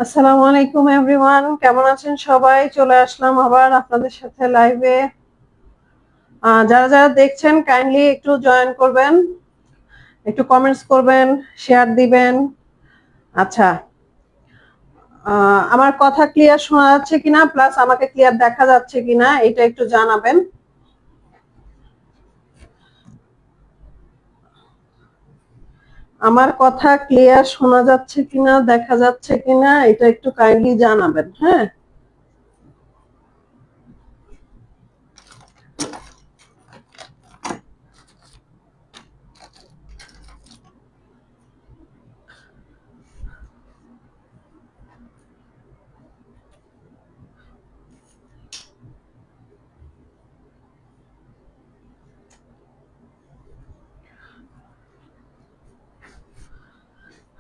আসসালামু আলাইকুম এভরিওয়ান, কেমন আছেন সবাই? চলে আসলাম আবার আপনাদের সাথে লাইভে। যারা যারা দেখছেন কাইন্ডলি একটু জয়েন করবেন, একটু কমেন্টস করবেন, শেয়ার দিবেন। আচ্ছা, আমার কথা ক্লিয়ার শোনা যাচ্ছে কিনা, প্লাস আমাকে ক্লিয়ার দেখা যাচ্ছে কিনা এটা একটু জানাবেন। আমার কথা ক্লিয়ার শোনা যাচ্ছে কিনা, দেখা যাচ্ছে কিনা এটা একটু কাইন্ডলি জানাবেন। হ্যাঁ,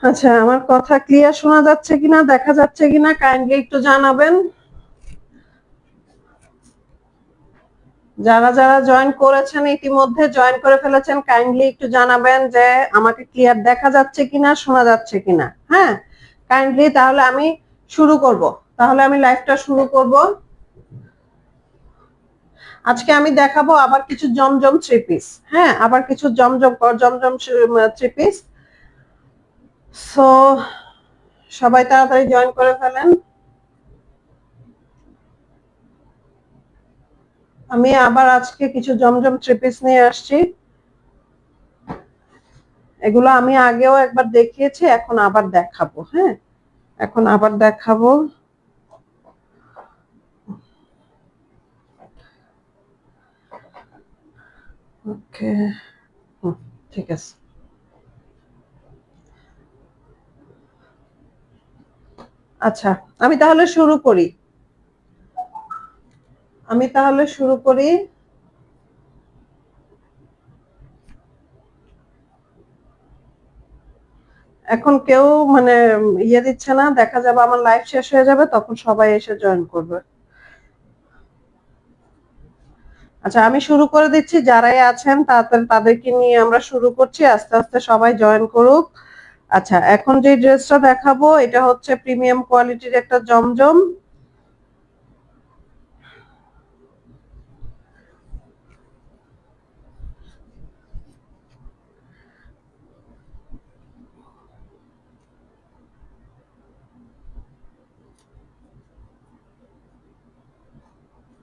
আচ্ছা, আমার কথা ক্লিয়ার শোনা যাচ্ছে কিনা, দেখা যাচ্ছে কিনা কাইন্ডলি একটু জানাবেন। যারা যারা জয়েন করেছেন, ইতিমধ্যে জয়েন করে ফেলেছেন, কাইন্ডলি একটু জানাবেন যে আমাকে ক্লিয়ার দেখা যাচ্ছে কিনা, শোনা যাচ্ছে কিনা। হ্যাঁ, কাইন্ডলি তাহলে আমি শুরু করব। তাহলে আমি লাইভটা শুরু করব। আজকে আমি দেখাবো আবার কিছু জমজম থ্রি পিস। হ্যাঁ, আবার কিছু জমজম জমজম থ্রি পিস। সো সবাই তাড়াতাড়ি জয়েন করে ফেলেন। আমি আবার আজকে কিছু জমজম থ্রি পিস নিয়ে আসছি। এগুলো আমি আগেও একবার দেখিয়েছি, এখন আবার দেখাবো। হ্যাঁ, এখন আবার দেখাবো। ওকে, ঠিক আছে। আচ্ছা, আমি তাহলে শুরু করি। এখন কেউ মানে ইয়ে দিচ্ছে না, দেখা যাবে আমার লাইভ শেষ হয়ে যাবে, তখন সবাই এসে জয়েন করবে। আচ্ছা, আমি শুরু করে দিচ্ছি। যারাই আছেন তাড়াতাড়ি তাদেরকে নিয়ে আমরা শুরু করছি, আস্তে আস্তে সবাই জয়েন করুক। আচ্ছা, এখন যে ড্রেসটা দেখাবো এটা হচ্ছে প্রিমিয়াম কোয়ালিটির একটা জমজম।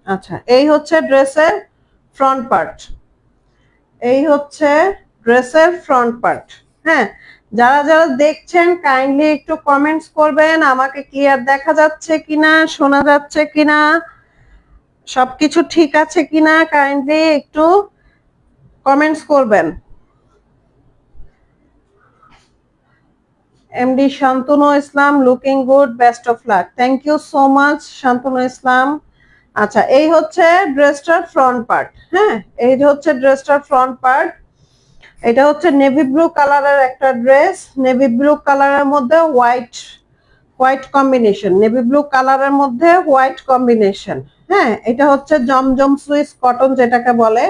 আচ্ছা, এই হচ্ছে ড্রেসের ফ্রন্ট পার্ট। এই হচ্ছে ড্রেসের ফ্রন্ট পার্ট। হ্যাঁ, যারা যারা দেখছেন কাইন্ডলি একটু কমেন্টস করবেন, আমাকে ক্লিয়ার দেখা যাচ্ছে কিনা, শোনা যাচ্ছে কিনা, সবকিছু ঠিক আছে কিনা কাইন্ডলি একটু কমেন্টস করবেন। MD Shantanu Islam, looking good, best of luck. Thank you so much Shantanu Islam. আচ্ছা, এই হচ্ছে ড্রেসটার ফ্রন্ট পার্ট। হ্যাঁ, এই হচ্ছে ড্রেসটার ফ্রন্ট পার্ট। এটা হচ্ছে নেভি ব্লু কালারের একটা ড্রেস। নেভি ব্লু কালারের মধ্যে white white combination, navy blue কালারের মধ্যে হোয়াইট কম্বিনেশন। হ্যাঁ, এটা হচ্ছে জমজম সুইস কটন, যেটাকে বলে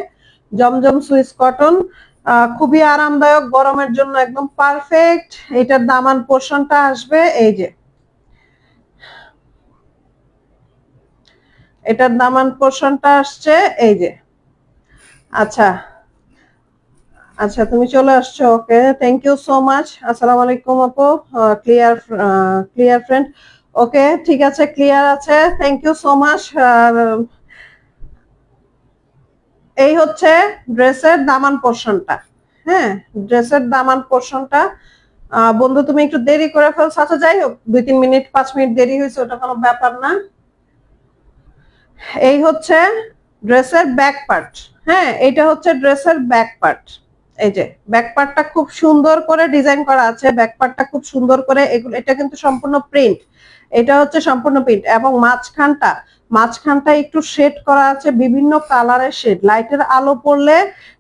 জমজম সুইস কটন। খুবই আরামদায়ক, গরমের জন্য একদম পারফেক্ট। এটার দামান পোর্শনটা আসবে এই যে, এটার দামান পোর্শনটা আসছে এই যে। আচ্ছা, আচ্ছা, তুমি চলে আসছো। ওকে, থ্যাংক ইউ সো মাচ। আসসালামু আলাইকুম আপু। Clear, clear friend. ওকে, ঠিক আছে, ক্লিয়ার আছে, থ্যাংক ইউ সো মাচ। এই হচ্ছে ড্রেসের দামান পোর্শনটা। হ্যাঁ, ড্রেসের দামান পোর্শনটা। বন্ধু তুমি একটু দেরি করে ফেলছো। আচ্ছা, যাই হোক, 2-3 মিনিট 5 মিনিট দেরি হয়েছে, ওটা কোনো ব্যাপার না। এই হচ্ছে ড্রেসের ব্যাক পার্ট। হ্যাঁ, এটা হচ্ছে ড্রেসের ব্যাক পার্ট। এই যে ব্যাক পার্টটা খুব সুন্দর করে ডিজাইন করা আছে, ব্যাক পার্টটা খুব সুন্দর করে। এগুলো, এটা কিন্তু সম্পূর্ণ প্রিন্ট। এটা হচ্ছে সম্পূর্ণ প্রিন্ট, এবং মাঝখানটা একটু শেড করা আছে, বিভিন্ন কালারের শেড। লাইটের আলো পড়লে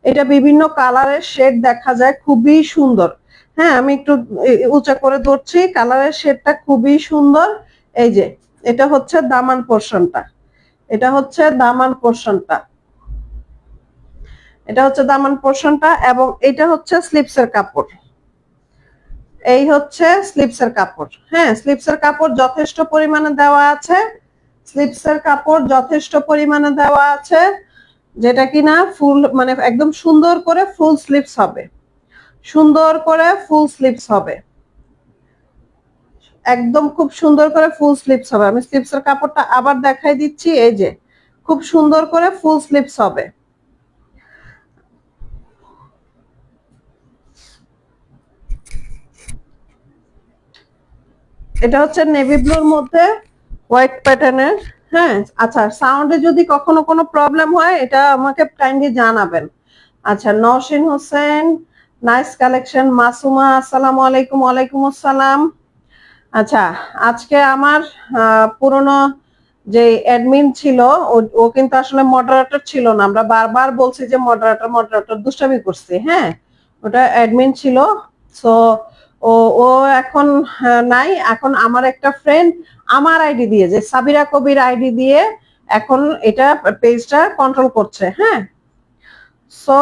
এটা বিভিন্ন কালারের শেড দেখা যায়, খুবই সুন্দর। হ্যাঁ, আমি একটু উঁচা করে ধরছি, কালারের শেডটা খুবই সুন্দর। এই যে, এটা হচ্ছে দামান পোর্শনটা। এটা হচ্ছে দামান পোর্শনটা। এটা হচ্ছে দামান পোর্শনটা, এবং এটা হচ্ছে স্লিপসের কাপড়। এই হচ্ছে স্লিপসের কাপড়। হ্যাঁ, স্লিপসের কাপড় যথেষ্ট পরিমাণে দেওয়া আছে, স্লিপসের কাপড় যথেষ্ট পরিমাণে দেওয়া আছে, যেটা কিনা ফুল মানে একদম সুন্দর করে ফুল স্লিপস হবে, সুন্দর করে ফুল স্লিপস হবে, একদম খুব সুন্দর করে ফুল স্লিপস হবে। আমি স্লিপসের কাপড়টা আবার দেখাই দিচ্ছি, এই যে খুব সুন্দর করে ফুল স্লিপস হবে। এটা হচ্ছে নেভি ব্লুর মধ্যে হোয়াইট প্যাটার্নের। হ্যাঁ, আচ্ছা, সাউন্ডে যদি কখনো কোনো প্রবলেম হয় এটা আমাকে কাইন্ডলি জানাবেন। আচ্ছা, নওশিন হোসেন, নাইস কালেকশন। মাসুমা, আসসালামু আলাইকুম। ওয়ালাইকুম আসসালাম। আচ্ছা, আজকে আমার পুরনো যে অ্যাডমিন ছিল, ও কিন্তু আসলে মডারেটর ছিল না। আমরা বারবার বলছি যে মডারেটর মডারেটর, দুষ্টামি করছি। হ্যাঁ, ওটা অ্যাডমিন ছিল। সো ও ও এখন নাই। এখন আমার একটা ফ্রেন্ড আমার আইডি দিয়ে, যে সাবিরা কবির আইডি দিয়ে এখন এটা পেজটা কন্ট্রোল করছে। হ্যাঁ, সো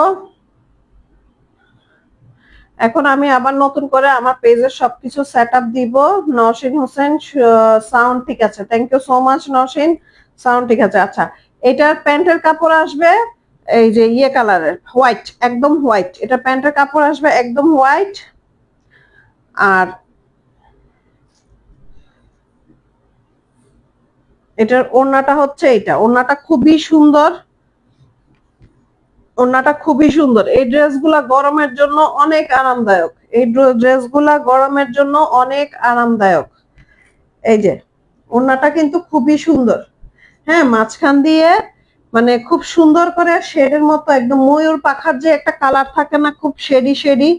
এখন আমি আবার নতুন করে আমার পেজের সবকিছু সেট আপ দিব। নওশিন হোসেন, সাউন্ড ঠিক আছে, thank you so much Naushin, sound ঠিক আছে। আচ্ছা, এটার প্যান্টের কাপড় আসবে এই যে ইয়ে কালারের, হোয়াইট, একদম হোয়াইট। এটা প্যান্টের কাপড় আসবে একদম হোয়াইট। আর এটার ওড়নাটা হচ্ছে এটা, ওড়নাটা খুবই সুন্দর, ওড়নাটা খুবই সুন্দর। এই ড্রেসগুলা গরমের জন্য অনেক আরামদায়ক, এই ড্রেসগুলা গরমের জন্য অনেক আরামদায়ক। এই যে ওড়নাটা কিন্তু খুবই সুন্দর। হ্যাঁ, মাঝখান দিয়ে মানে খুব সুন্দর করে শেডের মতো, একদম ময়ূর পাখার যে একটা কালার থাকে না, খুব শেডি শেডি,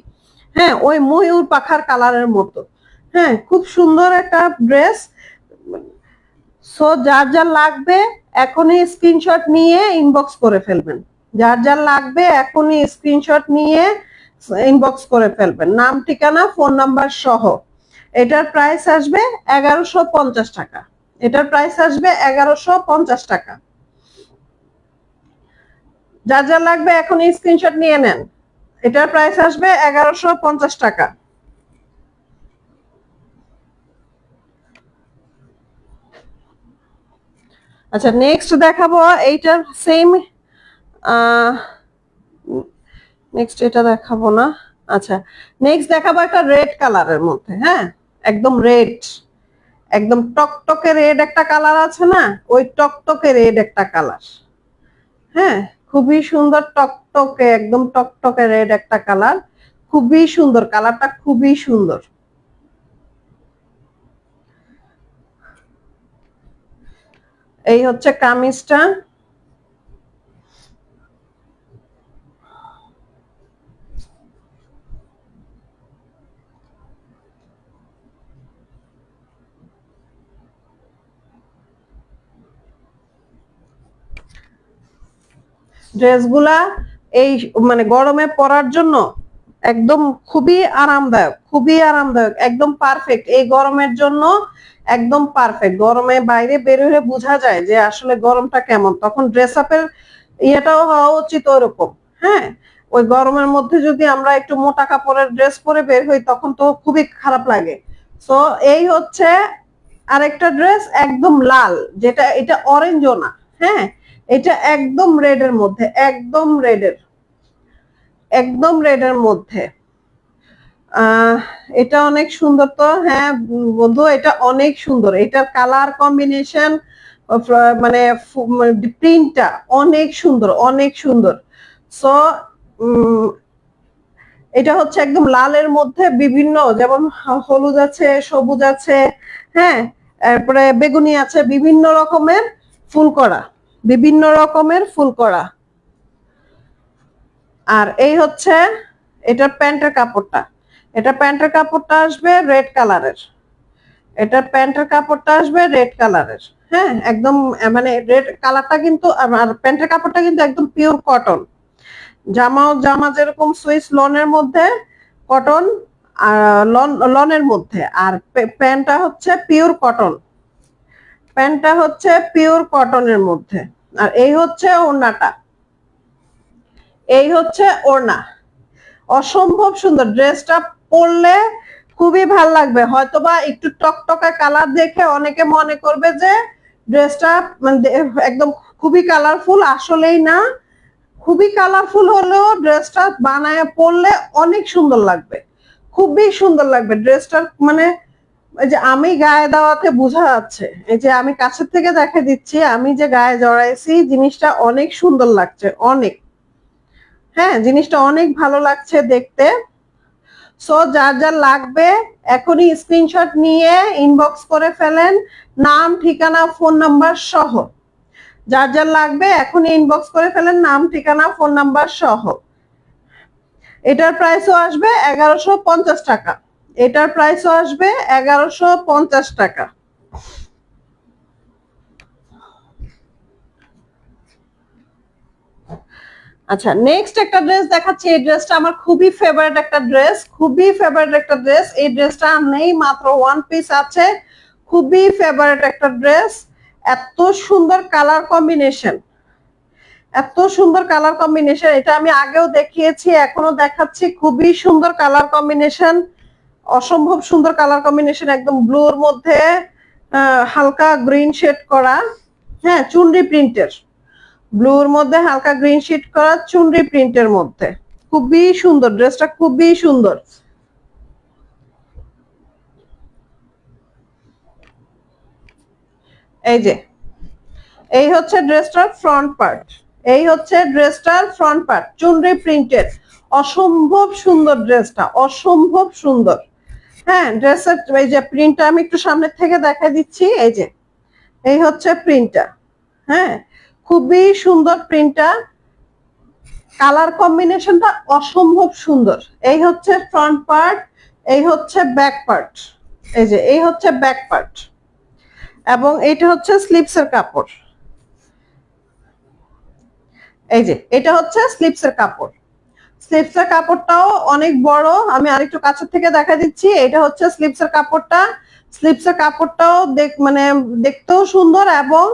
হ্যাঁ, ওই ময়ূর পাখার কালারের মতো। হ্যাঁ, খুব সুন্দর একটা ড্রেস। সো যার যার লাগবে এখনই স্ক্রিনশট নিয়ে ইনবক্স করে ফেলবেন, যার যার লাগবে এখনই স্ক্রিনশট নিয়ে ইনবক্স করে ফেলবেন, নাম ঠিকানা ফোন নাম্বার সহ। এটার প্রাইস আসবে 1150 টাকা, এটার প্রাইস আসবে 1150 টাকা। যার যা লাগবে এখন স্ক্রিনশট নিয়ে নেন, এটার প্রাইস আসবে 1150 টাকা। আচ্ছা, নেক্সট দেখাবো এইটার সেম, নেক্সট এটা দেখাবো না। আচ্ছা, নেক্সট দেখাবো একটা রেড কালারের মধ্যে। হ্যাঁ, একদম রেড, একদম টকটকে রেড একটা কালার আছে না, ওই টকটকে রেড একটা কালার। হ্যাঁ, খুবই সুন্দর, টকটকে একদম টকটকে রেড একটা কালার, খুবই সুন্দর কালারটা, খুবই সুন্দর। এই হচ্ছে কামিজটা। ড্রেসগুলা এই মানে গরমে পরার জন্য একদম খুবই আরামদায়ক, খুবই আরামদায়ক, একদম পারফেক্ট এই গরমের জন্য, একদম পারফেক্ট। গরমে বাইরে বের হলে বোঝা যায় যে আসলে গরমটা কেমন, তখন ড্রেস আপের ইয়েটাও হওয়া উচিত ওরকম। হ্যাঁ, ওই গরমের মধ্যে যদি আমরা একটু মোটা কাপড়ের ড্রেস পরে বের হই তখন তো খুবই খারাপ লাগে। তো এই হচ্ছে আরেকটা ড্রেস, একদম লাল, যেটা এটা অরেঞ্জও না। হ্যাঁ, এটা একদম রেডের মধ্যে, একদম রেডের, একদম রেডের মধ্যে। আহ এটা অনেক সুন্দর তো। হ্যাঁ বন্ধু, এটা অনেক সুন্দর, এটার কালার কম্বিনেশন মানে প্রিন্টটা অনেক সুন্দর, অনেক সুন্দর। সো এটা হচ্ছে একদম লালের মধ্যে বিভিন্ন, যেমন হলুদ আছে, সবুজ আছে, হ্যাঁ, তারপরে বেগুনি আছে, বিভিন্ন রকমের ফুল করা, বিভিন্ন রকমের ফুল করা। আর এই হচ্ছে এটার প্যান্টের কাপড়টা, এটা প্যান্টের কাপড়টা আসবে রেড কালারের, এটার প্যান্টের কাপড়টা আসবে রেড কালারের। হ্যাঁ, একদম মানে রেড কালারটা কিন্তু, আর প্যান্টের কাপড়টা কিন্তু একদম পিওর কটন। জামা যেরকম সুইস লনের মধ্যে কটন, আর লনের মধ্যে, আর প্যান্টটা হচ্ছে পিওর কটন, প্যান্টটা হচ্ছে পিওর কটনের মধ্যে। আর এই হচ্ছে ওড়নাটা, এই হচ্ছে ওড়না। অসম্ভব সুন্দর ড্রেসটা, পরলে খুবই ভাল লাগবে। হয়তোবা একটু টকটকা কালার দেখে অনেকে মনে করবে যে ড্রেসটা মানে একদম খুবই কালারফুল, আসলেই না। খুবই কালারফুল হলেও ড্রেসটা বানায় পরলে অনেক সুন্দর লাগবে, খুবই সুন্দর লাগবে ড্রেসটা। মানে এই যে আমি গায়ে দেওয়াতে বোঝা যাচ্ছে, এই যে আমি কাছের থেকে দেখে দিচ্ছি, আমি যে গায়ে জড়াইছি জিনিসটা অনেক সুন্দর লাগছে, অনেক। হ্যাঁ, জিনিসটা অনেক ভালো লাগছে দেখতে। সো যার যার লাগবে এখনই স্ক্রিনশট নিয়ে ইনবক্স করে ফেলেন, নাম ঠিকানা ফোন নাম্বার সহ। যার যার লাগবে এখনই ইনবক্স করে ফেলেন, নাম ঠিকানা ফোন নাম্বার সহ। এটার প্রাইসও আসবে 1150 টাকা। এটার প্রাইসও আসবে 1150 টাকা। আচ্ছা, নেক্সট একটা ড্রেস দেখাচ্ছি। এই ড্রেসটা আমার খুবই ফেভারিট একটা ড্রেস, খুবই ফেভারিট একটা ড্রেস। এই ড্রেসটা নেই, মাত্র ওয়ান পিস আছে। খুবই ফেভারিট একটা ড্রেস। এত সুন্দর কালার কম্বিনেশন, এত সুন্দর কালার কম্বিনেশন। এটা আমি আগেও দেখিয়েছি, এখনো দেখাচ্ছি। খুবই সুন্দর কালার কম্বিনেশন, অসম্ভব সুন্দর কালার কম্বিনেশন। একদম ব্লুর মধ্যে হালকা গ্রিন শেড করা, হ্যাঁ চুনরি প্রিন্টের। ব্লুর মধ্যে হালকা গ্রিন শেড করা চুনরি প্রিন্টের মধ্যে। খুবই সুন্দর ড্রেসটা, খুবই সুন্দর। এই যে এই হচ্ছে ড্রেসটার ফ্রন্ট পার্ট, এই হচ্ছে ড্রেসটার ফ্রন্ট পার্ট, চুনরি প্রিন্টেড। অসম্ভব সুন্দর ড্রেসটা, অসম্ভব সুন্দর। হ্যাঁ, ড্রেসের এই যে প্রিন্টটা আমি একটু সামনের থেকে দেখাই দিচ্ছি। এই যে এই হচ্ছে প্রিন্টটা, হ্যাঁ খুবই সুন্দর প্রিন্টটা। কালার কম্বিনেশনটা অসম্ভব সুন্দর। এই হচ্ছে ফ্রন্ট পার্ট, এই হচ্ছে ব্যাক পার্ট। এই যে এই হচ্ছে ব্যাক পার্ট, এবং এটা হচ্ছে স্লিপসের কাপড়। এই যে এটা হচ্ছে স্লিপসের কাপড়। স্লিপসের কাপড়টাও অনেক বড়, আমি আরেকটু কাছের থেকে দেখা দিচ্ছি। এটা হচ্ছে স্লিপসের কাপড়টা। স্লিপসের কাপড়টাও মানে দেখতেও সুন্দর, এবং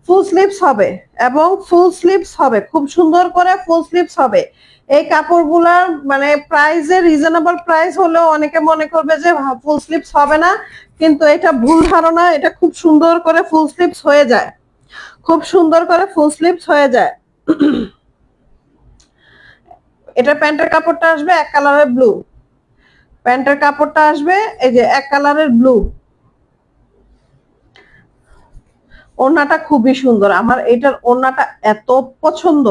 ফুল স্লিপস হবে, এবং ফুল স্লিপস হবে, খুব সুন্দর করে ফুল স্লিপস হবে। এই কাপড়গুলার মানে প্রাইসে রিজনেবল প্রাইস হলেও অনেকে মনে করবে যে ফুল স্লিপস হবে না, কিন্তু এটা ভুল ধারণা। এটা খুব সুন্দর করে ফুল স্লিপস হয়ে যায়, খুব সুন্দর করে ফুল স্লিপস হয়ে যায়। এটা প্যান্টের কাপড়টা আসবে এক কালারের ব্লু, প্যান্টের কাপড়টা আসবে এই যে এক কালারের ব্লু। ওড়নাটা খুবই সুন্দর, আমার এটার ওড়নাটা এত পছন্দ,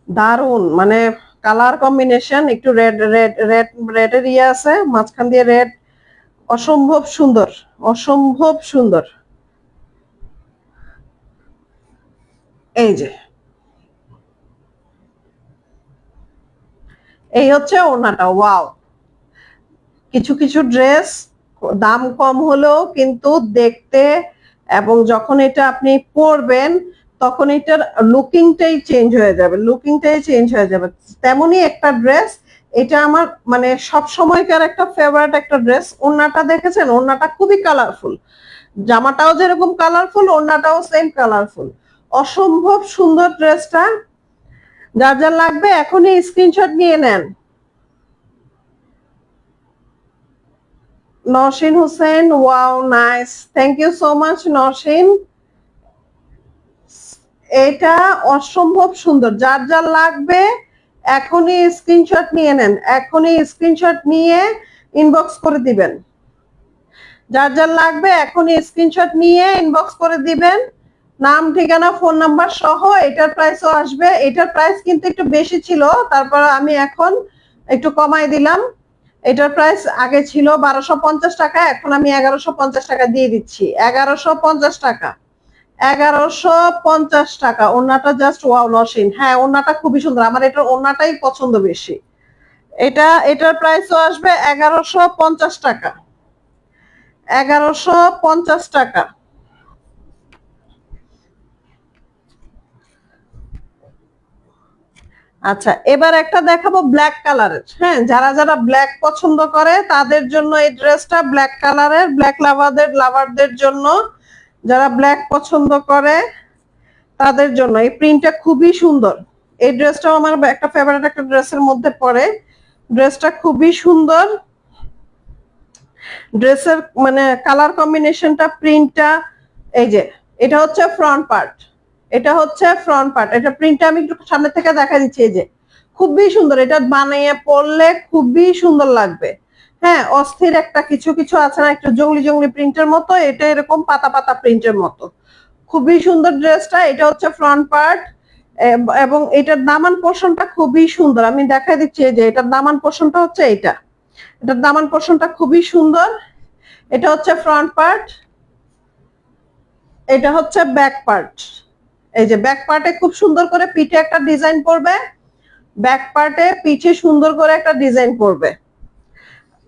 দারুন। মানে কালার কম্বিনেশন একটু রেড রেড রেড রেডের ইয়ে আছে মাঝখান দিয়ে রেড, অসম্ভব সুন্দর, অসম্ভব সুন্দর। এই যে এই হচ্ছে ওড়নাটা, ওয়াও। কিছু কিছু ড্রেস দাম কম হলেও কিন্তু দেখতে, এবং যখন এটা আপনি পরবেন তখন এটার লুকিংটাই চেঞ্জ হয়ে যাবে, লুকিংটাই চেঞ্জ হয়ে যাবে। তেমনই একটা ড্রেস এটা আমার মানে সব সময়কার একটা ফেভারিট একটা ড্রেস। ওড়নাটা দেখেছেন, ওড়নাটা খুবই কালারফুল, জামাটাও যেরকম কালারফুল ওড়নাটাও সেম কালারফুল। অসম্ভব সুন্দর ড্রেসটা। যার যার লাগবে এখনই স্ক্রিনশট নিয়ে নেন। Naushin Hossain, wow nice, thank you so much Naushin. এটা অসম্ভব সুন্দর। যার যার লাগবে এখনই স্ক্রিনশট নিয়ে নেন, এখনই স্ক্রিনশট নিয়ে ইনবক্স করে দিবেন। যার যার লাগবে এখনই স্ক্রিনশট নিয়ে ইনবক্স করে দিবেন, নাম ঠিকানা ফোন নাম্বার সহ। এটার প্রাইসও আসবে, এটার প্রাইস কিন্তু একটু বেশি ছিল, তারপর আমি এখন একটু কমাই দিলাম। এটার প্রাইস আগে ছিল 1250 টাকা, এখন আমি 1150 টাকা দিয়ে দিচ্ছি। 1150 টাকা, 1150 টাকা। ওড়নাটা জাস্ট ওয়াও নওশিন। হ্যাঁ, ওড়নাটা খুবই সুন্দর, আমার এটার ওড়নাটাই পছন্দ বেশি। এটার প্রাইসও আসবে 1150 টাকা, 1150 টাকা। আচ্ছা, এবার একটা দেখাবো ব্ল্যাক কালারের। হ্যাঁ, যারা যারা ব্ল্যাক পছন্দ করে তাদের জন্য এই ড্রেসটা, ব্ল্যাক কালারের, ব্ল্যাক লাভারদের জন্য, যারা ব্ল্যাক পছন্দ করে তাদের জন্য। এই প্রিন্টটা খুবই সুন্দর। এই ড্রেসটাও আমার একটা ফেভারিট একটা ড্রেসের মধ্যে পড়ে। ড্রেসটা খুবই সুন্দর, ড্রেসের মানে কালার কম্বিনেশনটা, প্রিন্টটা, এই যে এটা হচ্ছে ফ্রন্ট পার্ট, এটা হচ্ছে ফ্রন্ট পার্ট। এটা প্রিন্টটা আমি একটু সামনে থেকে দেখা দিচ্ছি, এই যে খুবই সুন্দর, এটা বানিয়ে পরলে খুবই সুন্দর লাগবে। হ্যাঁ, অস্থির একটা কিছু কিছু আছে না, একটু জঙ্গলি জঙ্গলি প্রিন্টের মতো, এটা এরকম পাতা পাতা প্রিন্টের মতো, খুবই সুন্দর ড্রেসটা। এটা হচ্ছে ফ্রন্ট পার্ট এবং এটার দামান পোর্শনটা খুবই সুন্দর, আমি দেখা দিচ্ছি যে এটার দামান পোর্শনটা হচ্ছে এইটা, এটার দামান পোর্শনটা খুবই সুন্দর। এটা হচ্ছে ফ্রন্ট পার্ট, এটা হচ্ছে ব্যাক পার্ট। এই যে ব্যাক পার্টে খুব সুন্দর করে পিঠে একটা ডিজাইন পড়বে, ব্যাক পার্টে পিঠে সুন্দর করে একটা ডিজাইন পড়বে।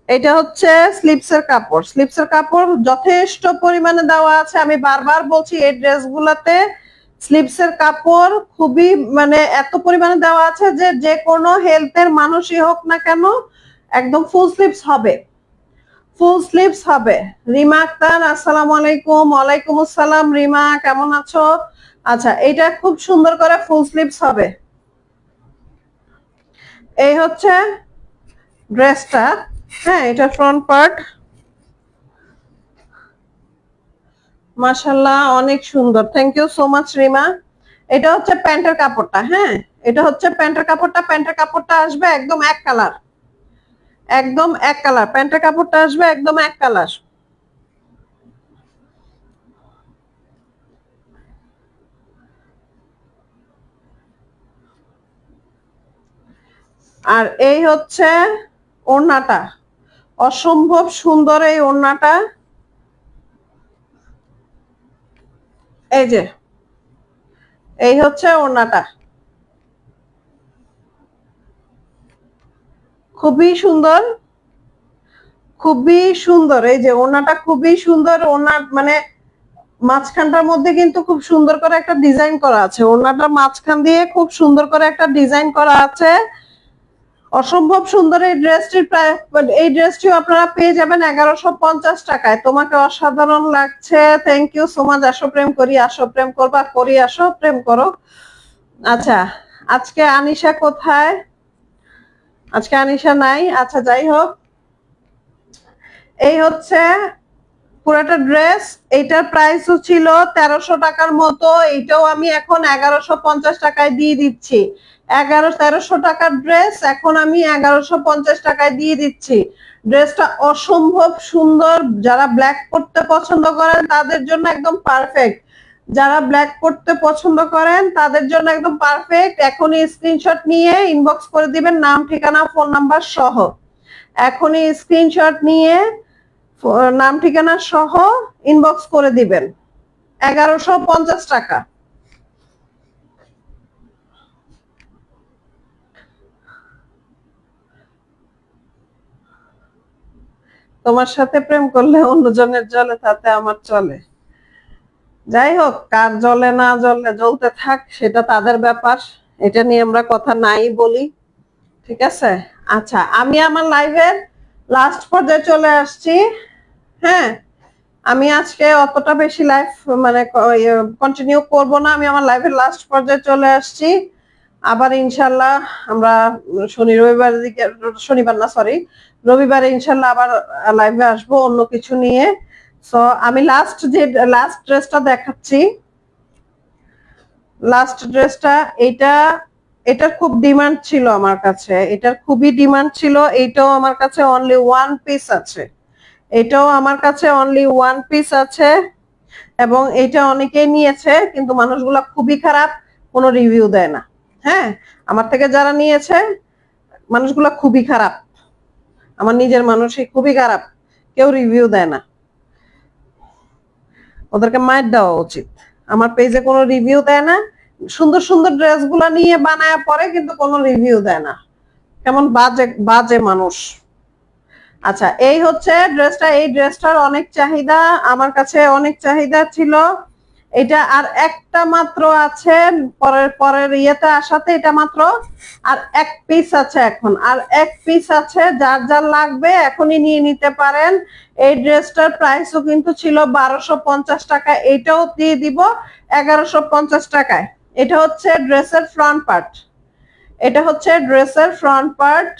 এটা হচ্ছে স্লিপসের কাপড়, স্লিপসের কাপড় যথেষ্ট পরিমাণে দেওয়া আছে। আমি বারবার বলছি এই ড্রেসগুলোতে স্লিপসের কাপড় খুবই মানে এত পরিমাণে দেওয়া আছে যে যে কোনো হেলথের মানুষই হোক না কেন একদম ফুল স্লিপস হবে, ফুল স্লিভস হবে। রিমা আক্তার, আসসালামু আলাইকুম। ওয়ালাইকুম আসসালাম রিমা, কেমন আছো? আচ্ছা, এটা খুব সুন্দর করে ফুল স্লিভস হবে। এই হচ্ছে ড্রেসটা। হ্যাঁ, এটা ফ্রন্ট পার্ট, মাশাআল্লাহ অনেক সুন্দর, thank you so much Rima. এটা হচ্ছে প্যান্টের কাপড়টা। হ্যাঁ, এটা হচ্ছে প্যান্টের কাপড়টা। প্যান্টের কাপড়টা আসবে একদম এক কালার, একদম এক কালার, প্যান্টের কাপড়টা আসবে একদম এক কালার। আর এই হচ্ছে ওড়নাটা, অসম্ভব সুন্দর এই ওড়নাটা। এই যে এই হচ্ছে ওড়নাটা, খুবই সুন্দর, খুবই সুন্দর। এই যে ওড়নাটা খুবই সুন্দর, ওড়না মানে মাঝখানটার মধ্যে কিন্তু খুব সুন্দর করে একটা ডিজাইন করা আছে, ওড়নাটার মাঝখান দিয়ে খুব সুন্দর করে একটা ডিজাইন করা আছে, অসম্ভব সুন্দর। এই ড্রেসটির প্রায়, এই ড্রেসটিও আপনারা পেয়ে যাবেন 1150 টাকায়। তোমাকে অসাধারণ লাগছে, থ্যাংক ইউ সো মাচ। আসো প্রেম করি, আসো প্রেম করবা, করি, আসো প্রেম করো। আচ্ছা, আজকে আনিশা কোথায়? আজকে আনিশা নাই। আচ্ছা, যাই হোক, এই হচ্ছে পুরাটা ড্রেস। এইটার প্রাইসও ছিল 1300 টাকার মতো, এইটাও আমি এখন 1150 টাকায় দিয়ে দিচ্ছি। 1300 টাকার ড্রেস এখন আমি 1150 টাকায় দিয়ে দিচ্ছি। ড্রেসটা অসম্ভব সুন্দর, যারা ব্ল্যাক পরতে পছন্দ করেন তাদের জন্য একদম পারফেক্ট, যারা ব্ল্যাক পরতে পছন্দ করেন তাদের জন্য একদম পারফেক্ট। এখনই স্ক্রিনশট নিয়ে ইনবক্স করে দিবেন, নাম ঠিকানা ফোন নাম্বার সহ। এখনই স্ক্রিনশট নিয়ে নাম ঠিকানা সহ ইনবক্স করে দিবেন। 1150 টাকা। তোমার সাথে প্রেম করলে অন্যজনের জলে, তাতে আমার চলে। যাই হোক, কার জলে না জলে, জ্বলতে থাক, সেটা তাদের ব্যাপার, এটা নিয়ে আমরা কথা নাই বলি, ঠিক আছে? আচ্ছা, আমি আমার লাইভের লাস্ট পর্যায়ে চলে আসছি। হ্যাঁ, আমি আজকে অতটা বেশি লাইভ মানে কন্টিনিউ করব না, আমি আমার লাইভের লাস্ট পর্যায়ে চলে আসছি। আবার ইনশাল্লাহ আমরা শনি রবিবার দিকে, শনিবার না সরি, রবিবারে ইনশাল্লাহ আবার লাইভে আসবো অন্য কিছু নিয়ে। সো আমি লাস্ট ড্রেসটা দেখাচ্ছি, লাস্ট ড্রেসটা। এটা, এটার খুব ডিমান্ড ছিল আমার কাছে, এটার খুবই ডিমান্ড ছিল। এইটাও আমার কাছে অনলি ওয়ান পিস আছে, এটাও আমার কাছে অনলি ওয়ান পিস আছে, এবং এটা অনেকেই নিয়েছে কিন্তু মানুষগুলা খুবই খারাপ, কোনো রিভিউ দেয় না। হ্যাঁ, আমার থেকে যারা নিয়েছে মানুষগুলা খুবই খারাপ, আমার নিজের মানুষই খুবই খারাপ, কেউ রিভিউ দেয় না, ওদেরকে মাইর দেওয়া উচিত। আমার পেজে কোনো রিভিউ দেয় না, সুন্দর সুন্দর ড্রেস গুলা নিয়ে বানায় পরে কিন্তু কোনো রিভিউ দেয় না, কেমন বাজে বাজে মানুষ। আচ্ছা, এই হচ্ছে ড্রেসটা, এই ড্রেসটার অনেক চাহিদা, আমার কাছে অনেক চাহিদা ছিল। এটা আর একটা মাত্র আছে, পরের পরের ইয়েতে আসাতে এটা মাত্র আর এক পিস আছে, এখন আর এক পিস আছে, যার যার লাগবে এখনই নিয়ে নিতে পারেন। এই ড্রেসটার প্রাইসও কিন্তু ছিল 1250 টাকা, এটাও দিয়ে দিব 1150 টাকায়। এটা হচ্ছে ড্রেসের ফ্রন্ট পার্ট, এটা হচ্ছে ড্রেসের ফ্রন্ট পার্ট,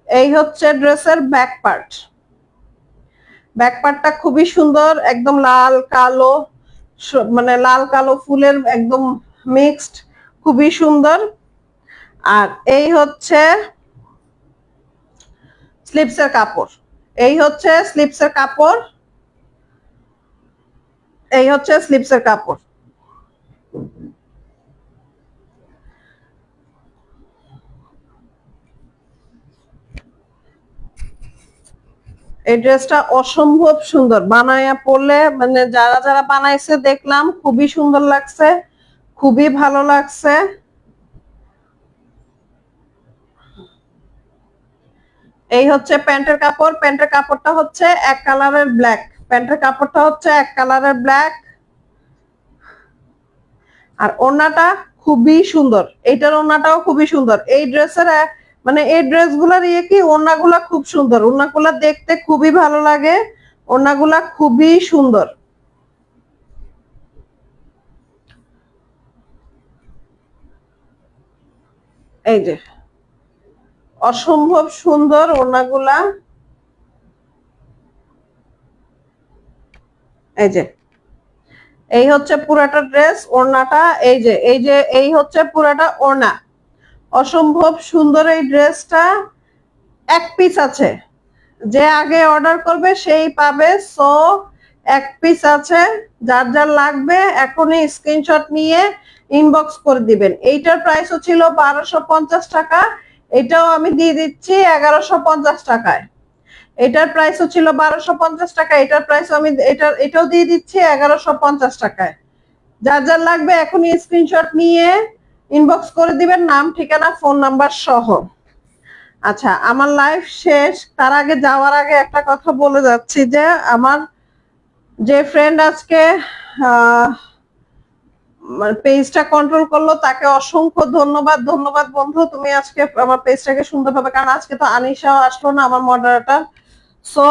এই হচ্ছে ড্রেসের ব্যাক পার্ট। ব্যাক পার্টটা খুবই সুন্দর, একদম লাল কালো, মানে লাল কালো ফুলের একদম মিক্সড, খুবই সুন্দর। আর এই হচ্ছে স্লিপসের কাপড়, এই হচ্ছে স্লিপসের কাপড়, এই হচ্ছে স্লিপসের কাপড়। এই ড্রেসটা অসম্ভব সুন্দর, বানায়া পরলে মানে যারা যারা বানাইছে দেখলাম খুবই সুন্দর লাগছে, খুবই ভালো লাগছে। এই হচ্ছে প্যান্টের কাপড়, প্যান্টের কাপড়টা হচ্ছে এক কালারের ব্ল্যাক, প্যান্টের কাপড়টা হচ্ছে এক কালারের ব্ল্যাক। আর ওড়নাটা খুবই সুন্দর, এইটার ওড়নাটাও খুবই সুন্দর। এই ড্রেসের মানে এই ড্রেসগুলোর কি ওড়নাগুলা খুব সুন্দর, ওড়নাগুলা দেখতে খুবই ভালো লাগে, ওড়নাগুলা খুবই সুন্দর। এই যে অসম্ভব সুন্দর ওড়নাগুলা, এই যে এই হচ্ছে পুরাটা ড্রেস, ওড়নাটা এই যে এই হচ্ছে পুরাটা ওড়না। অসম্ভব সুন্দর এই ড্রেসটা, এক পিস আছে, যে আগে অর্ডার করবে সেই পাবে। সো এক পিস আছে, যার যার লাগবে এখনই স্ক্রিনশট নিয়ে ইনবক্স করে দিবেন। এইটার প্রাইসও ছিল 1250 টাকা, এটাও আমি দিয়ে দিচ্ছি 1150 টাকায়। এটার প্রাইসও ছিল 1250 টাকা, এটার প্রাইস আমি এটাও দিয়ে দিচ্ছি 1150 টাকায়। যার যার লাগবে এখনই স্ক্রিনশট নিয়ে ইনবক্স করে দিবেন, নাম ঠিকানা ফোন নাম্বার সহ। আচ্ছা, আমার লাইফ শেষ, তার আগে যাওয়ার আগে একটা কথা বলে যাচ্ছি যে আমার যে ফ্রেন্ড আজকে পেজটা কন্ট্রোল করলো তাকে অসংখ্য ধন্যবাদ। ধন্যবাদ বন্ধু, তুমি আজকে আমার পেজটাকে সুন্দরভাবে, কারণ আজকে তো আনিশাও আসলো না আমার মডারেটর। সো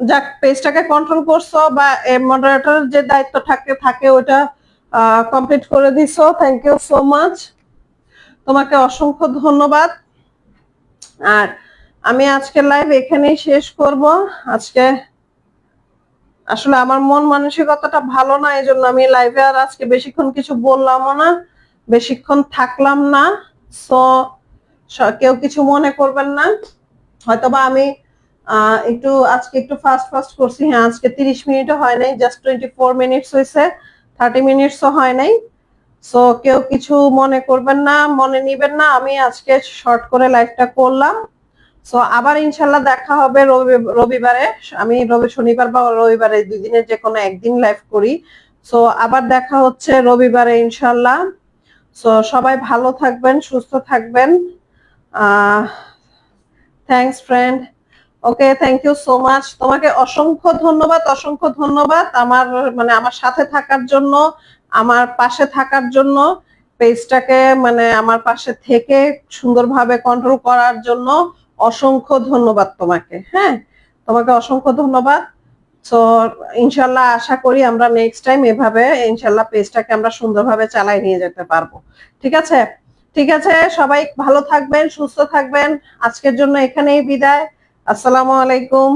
যাক, পেজটাকে কন্ট্রোল করছো বা মডারেটর যে দায়িত্ব থাকে ওটা কমপ্লিট করে দিছো, থ্যাংক ইউ সো মাচ, তোমাকে অসংখ্য ধন্যবাদ। আর আমি আজকে লাইভ এখানেই শেষ করব। আজকে আসলে আমার মন মানসিকতাটা ভালো না, এই জন্য আমি লাইভে আর আজকে বেশিক্ষণ কিছু বললামও না, বেশিক্ষণ থাকলাম না। সো কেউ কিছু মনে করবেন না, হয়তোবা আমি একটু আজকে একটু ফাস্ট ফাস্ট করছি। হ্যাঁ, আজকে 30 মিনিটও হয় নাই, জাস্ট 24 মিনিটস হয়েছে, 30 মিনিটসও হয় নাই। সো কেউ কিছু মনে করবেন না, মনে নিবেন না, আমি আজকে শর্ট করে লাইভটা করলাম। সো আবার ইনশাল্লাহ দেখা হবে রবিবারে। আমি শনিবার বা রবিবারে, দুই দিনের যে কোনো একদিন লাইভ করি। সো আবার দেখা হচ্ছে রবিবারে ইনশাল্লাহ। সো সবাই ভালো থাকবেন, সুস্থ থাকবেন। Thanks friend. Okay, thank you so much, তোমাকে অসংখ্য ধন্যবাদ, অসংখ্য ধন্যবাদ আমার মানে আমার সাথে থাকার জন্য, আমার পাশে থাকার জন্য, পেজটাকে মানে আমার পাশে থেকে সুন্দরভাবে কন্ট্রোল করার জন্য অসংখ্য ধন্যবাদ তোমাকে। হ্যাঁ, তোমাকে অসংখ্য ধন্যবাদ। তো ইনশাল্লাহ আশা করি আমরা নেক্সট টাইম এভাবে ইনশাল্লাহ পেজটাকে আমরা সুন্দরভাবে চালাই নিয়ে যেতে পারবো। ঠিক আছে, ঠিক আছে, সবাই ভালো থাকবেন, সুস্থ থাকবেন। আজকের জন্য এখানেই বিদায়। আসসালামু আলাইকুম।